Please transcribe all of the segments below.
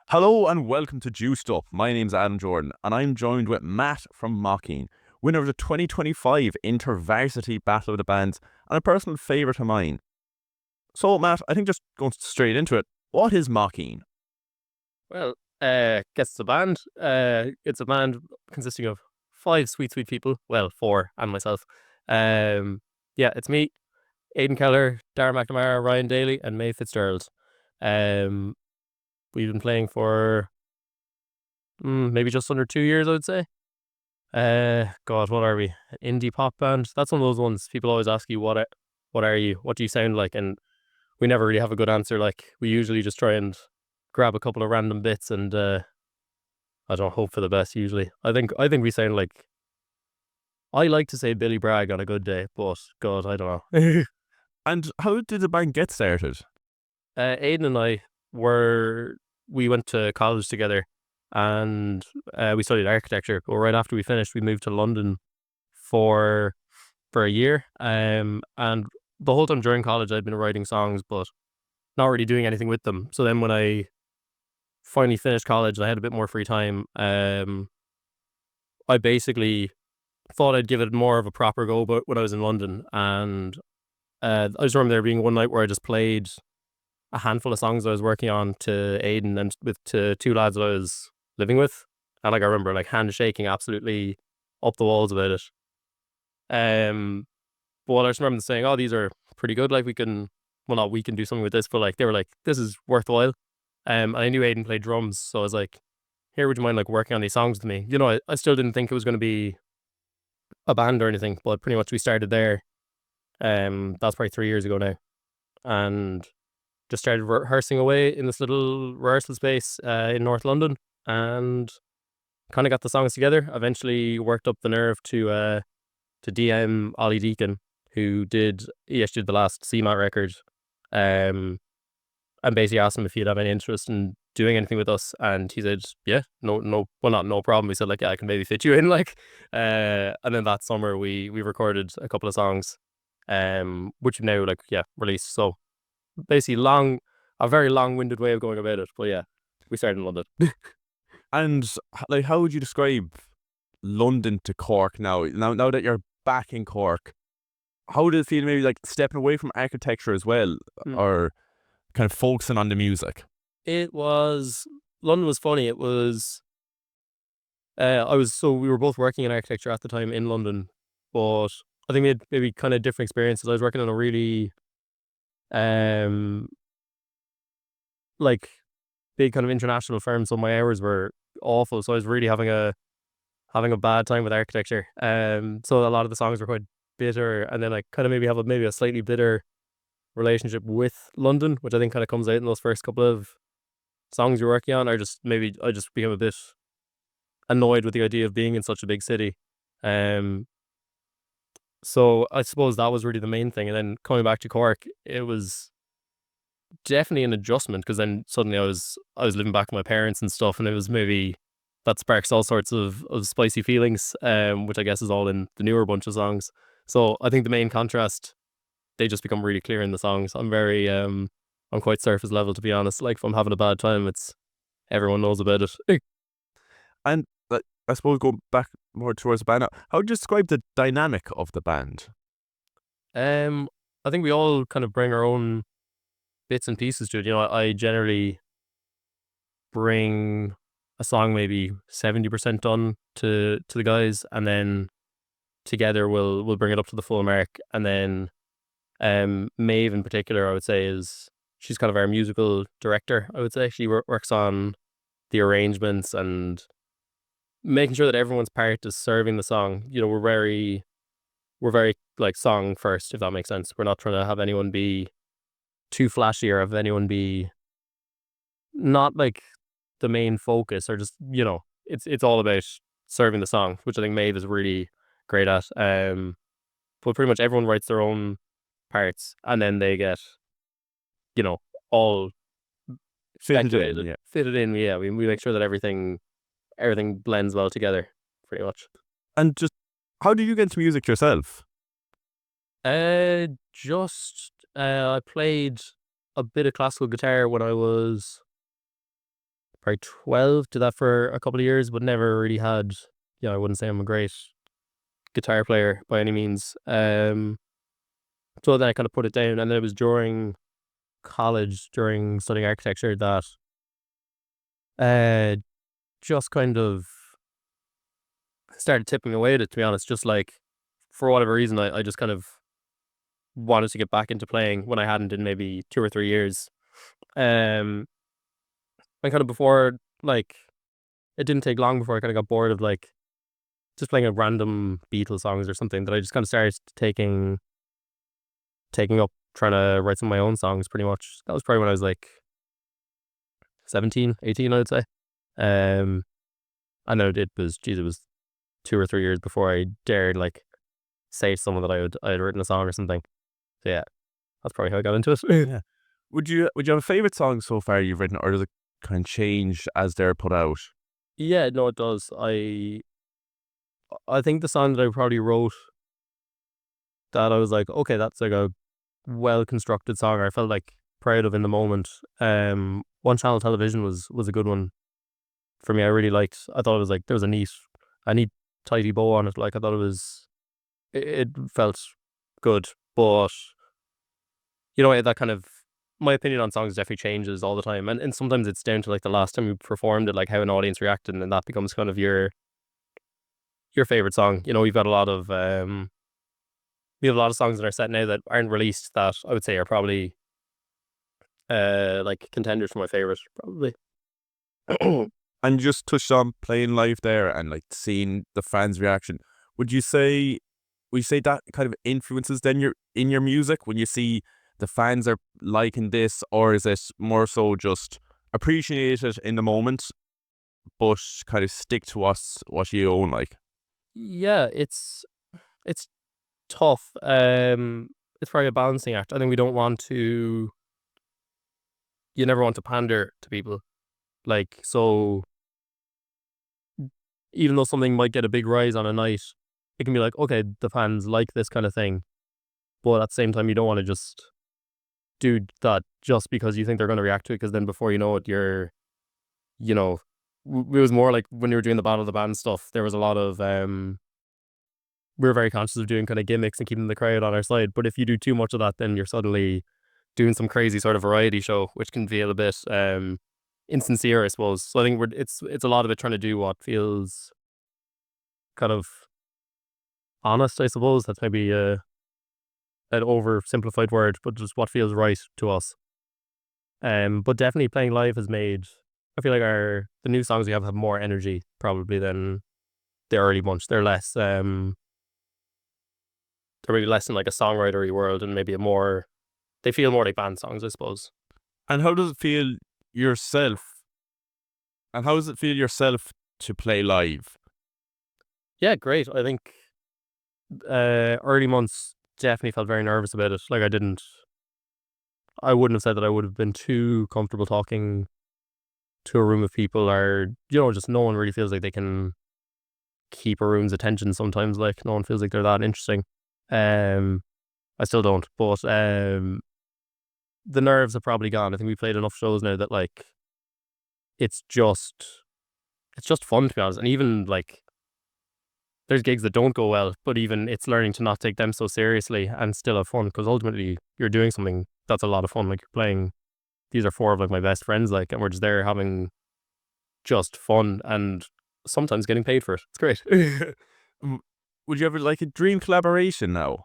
Hello and welcome to Juiced Up. My name's Adam Jordan and I'm joined with Matt from Maicin, winner of the 2025 InterVarsity Battle of the Bands and a personal favourite of mine. So Matt, I think just going straight into it, what is Maicin? Well, guess it's a band. It's a band consisting of five sweet people. Well, four and myself. Um, yeah, it's me, Aidan Keller, Darren McNamara, Ryan Daly, and May Fitzgerald. Um, we've been playing for maybe just under 2 years, I would say. God, what are we? An indie pop band. That's one of those ones people always ask you, what are you? What do you sound like? And we never really have a good answer. Like we usually just try and grab a couple of random bits and I don't hope for the best usually. I think we sound like, I like to say Billy Bragg on a good day, but God, I don't know. And how did the band get started? Aidan and I we went to college together, and we studied architecture. But right after we finished, we moved to London for a year. And the whole time during college, I'd been writing songs, but not really doing anything with them. So then when I finally finished college, I had a bit more free time. I basically thought I'd give it more of a proper go, but when I was in London, and I just remember there being one night where I just played a handful of songs I was working on to Aidan and to two lads that I was living with, and like I remember like handshaking absolutely up the walls about it. Um, but I just remember them saying, "Oh, these are pretty good. Like we can, well, not we can do something with this, but like they were like, this is worthwhile." And I knew Aidan played drums, so I was like, "Here, would you mind like working on these songs with me?" I still didn't think it was going to be a band or anything, but pretty much we started there. That's probably 3 years ago now, and just started rehearsing away in this little rehearsal space in North London, and kind of got the songs together. Eventually, worked up the nerve to DM Ollie Deacon, he actually did the last CMAT record, um, and basically asked him if he'd have any interest in doing anything with us, and he said, "Yeah, no, well, not no problem." He said, like, "Yeah, I can maybe fit you in." Like, and then that summer we recorded a couple of songs, which we've now released. So basically, a very long-winded way of going about it, but yeah, we started in London. And like, how would you describe London to Cork now? Now that you're back in Cork, how did it feel maybe like stepping away from architecture as well, Hmm. or kind of focusing on the music? It was London was funny. It was we were both working in architecture at the time in London, but I think we had maybe kind of different experiences. I was working on a really um like big kind of international firm, so my hours were awful. So I was really having a bad time with architecture. So a lot of the songs were quite bitter, and then I kind of maybe have maybe a slightly bitter relationship with London, which I think kind of comes out in those first couple of songs you're working on. Or just maybe I just became a bit annoyed with the idea of being in such a big city. Um, so I suppose that was really the main thing. And then coming back to Cork, it was definitely an adjustment, because then suddenly I was living back with my parents and stuff, and it was maybe that sparks all sorts of spicy feelings, which I guess is all in the newer bunch of songs. So I think the main contrast, they just become really clear in the songs. I'm quite surface level, to be honest. Like if I'm having a bad time, it's everyone knows about it. And like, I suppose going back more towards the band now, how would you describe the dynamic of the band? um, I think we all kind of bring our own bits and pieces to it. I generally bring a song maybe 70% done to the guys, and then together we'll bring it up to the full mark. And then Maeve in particular, I would say, is she's kind of our musical director. I would say she works on the arrangements and making sure that everyone's part is serving the song. We're very like song first, if that makes sense. We're not trying to have anyone be too flashy or have anyone be not like the main focus, or just it's all about serving the song, which I think Maeve is really great at. But pretty much everyone writes their own parts, and then they get you know all Fitted in, speculated, yeah. fitted in. Yeah, we make sure that everything blends well together, pretty much. And just how did you get into music yourself? Just I played a bit of classical guitar when I was probably 12. Did that for a couple of years, but never really had. I wouldn't say I'm a great guitar player by any means. So then I kind of put it down, and then it was during college, during studying architecture, that uh just kind of started tipping away at it, to be honest. Just like, for whatever reason, I just kind of wanted to get back into playing when I hadn't in maybe 2 or 3 years. Um, and kind of before, like, it didn't take long before I kind of got bored of like just playing a random Beatles songs or something, that I just kind of started taking up trying to write some of my own songs. Pretty much, that was probably when I was like 17, 18, I'd say. Um, I know it was, geez, it was 2 or 3 years before I dared like say to someone that I had written a song or something. So yeah, that's probably how I got into it. Yeah. Would you have a favorite song so far you've written, or does it kind of change as they're put out? Yeah, no, it does. I think the song that I probably wrote, that I was like, okay, that's like a well constructed song, or I felt like proud of in the moment. One Channel Television was a good one for me. I really liked. I thought it was like, there was a neat tidy bow on it. Like, I thought it felt good, but that kind of, my opinion on songs definitely changes all the time, and sometimes it's down to like the last time you performed it, like how an audience reacted, and that becomes kind of your favorite song. We've got a lot of we have a lot of songs in our set now that aren't released, that I would say are probably like contenders for my favorite, probably. And you just touched on playing live there and like seeing the fans' reaction. Would you say that kind of influences then in your music when you see the fans are liking this, or is it more so just appreciate it in the moment, but kind of stick to what you own like? Yeah, it's tough. It's probably a balancing act. I think we don't want to. You never want to pander to people. Like, so even though something might get a big rise on a night, it can be like, okay, the fans like this kind of thing, but at the same time, you don't want to just do that just because you think they're going to react to it. Because then before you know it, you know, it was more like when you were doing the Battle of the Band stuff. There was a lot of we were very conscious of doing kind of gimmicks and keeping the crowd on our side. But if you do too much of that, then you're suddenly doing some crazy sort of variety show, which can feel a bit insincere, I suppose. So I think it's a lot of it trying to do what feels kind of honest, I suppose. That's maybe an oversimplified word, but just what feels right to us. But definitely playing live has made, I feel like the new songs we have more energy probably than the early bunch. They're maybe less in like a songwritery world, and maybe they feel more like band songs, I suppose. And how does it feel yourself? And how does it feel yourself to play live? Yeah, great. I think early months definitely felt very nervous about it. Like, I wouldn't have said that I would have been too comfortable talking to a room of people, or just no one really feels like they can keep a room's attention sometimes. Like, no one feels like they're that interesting. Um, I still don't, but the nerves are probably gone. I think we played enough shows now that like it's just fun, to be honest. And even like there's gigs that don't go well, but even it's learning to not take them so seriously and still have fun, because ultimately you're doing something that's a lot of fun. Like, you're playing. These are four of like my best friends, like, and we're just there having just fun and sometimes getting paid for it. It's great. Mm, would you ever like a dream collaboration now?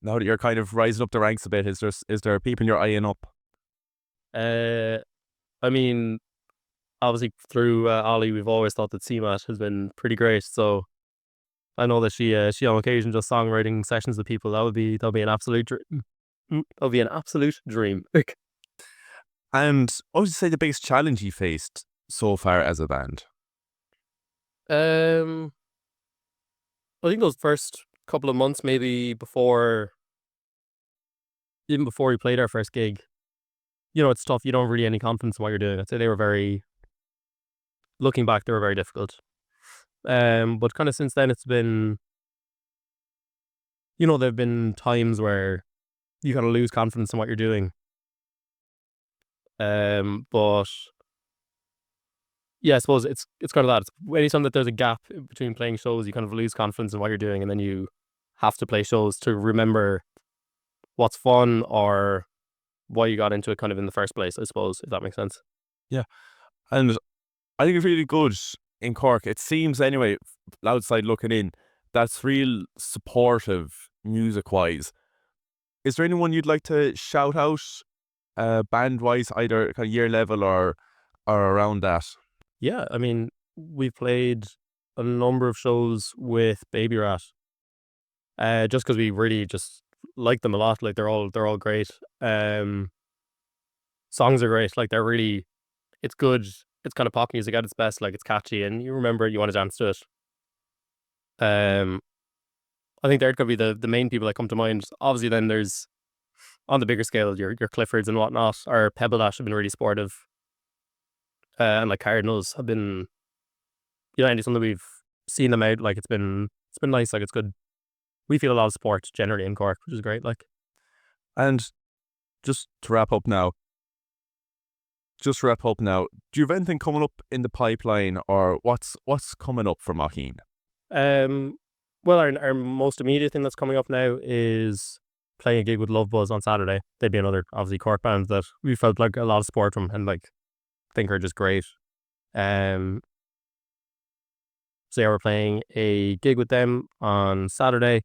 Now that you're kind of rising up the ranks a bit, is there people you're eyeing up? uh, I mean, obviously through Ollie, we've always thought that CMAT has been pretty great. So I know that she on occasion does songwriting sessions with people. That'll be an absolute dream. That'll be an absolute dream. And what would you say the biggest challenge you faced so far as a band? um, I think those first couple of months, maybe even before we played our first gig, it's tough. You don't really any confidence in what you're doing. I'd say looking back, they were very difficult. But kind of since then, it's been, there've been times where you kind of lose confidence in what you're doing. But yeah, I suppose it's kind of that. It's anytime that there's a gap between playing shows, you kind of lose confidence in what you're doing, and then you have to play shows to remember what's fun or why you got into it kind of in the first place, I suppose, if that makes sense. Yeah. And I think it's really good in Cork. It seems anyway, outside looking in, that's real supportive music wise. Is there anyone you'd like to shout out, band wise, either kind of year level or around that? Yeah, I mean, we've played a number of shows with Baby Rat, just because we really just like them a lot. Like they're all great. Um, Songs are great. Like they're really, it's good. It's kind of pop music at its best. Like it's catchy, and you remember it, you want to dance to it. Um, I think they're gonna be the main people that come to mind. Obviously, then there's on the bigger scale your Cliffords and whatnot, or Pebble Dash have been really supportive, and like Cardinals have been, anytime that we've seen them out, like it's been nice. Like it's good. We feel a lot of support generally in Cork, which is great. Like, And just to wrap up now, do you have anything coming up in the pipeline, or what's coming up for Maicin? um, well, our most immediate thing that's coming up now is playing a gig with Love Buzz on Saturday. They'd be another obviously Cork band that we felt like a lot of support from, and like think are just great. Um, so yeah, we're playing a gig with them on Saturday.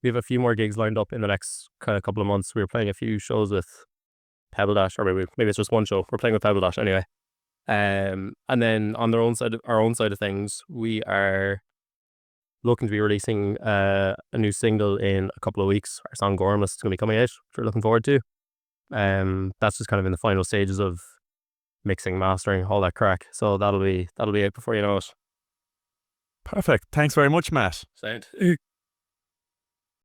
We have a few more gigs lined up in the next kind of couple of months. We were playing a few shows with Pebble Dash, or maybe it's just one show. We're playing with Pebble Dash anyway. And then on our own side of things, we are looking to be releasing a new single in a couple of weeks. Our song Gormless is going to be coming out, which we're looking forward to. That's just kind of in the final stages of mixing, mastering, all that crack. So that'll be out before you know it. Perfect. Thanks very much, Matt. Sound.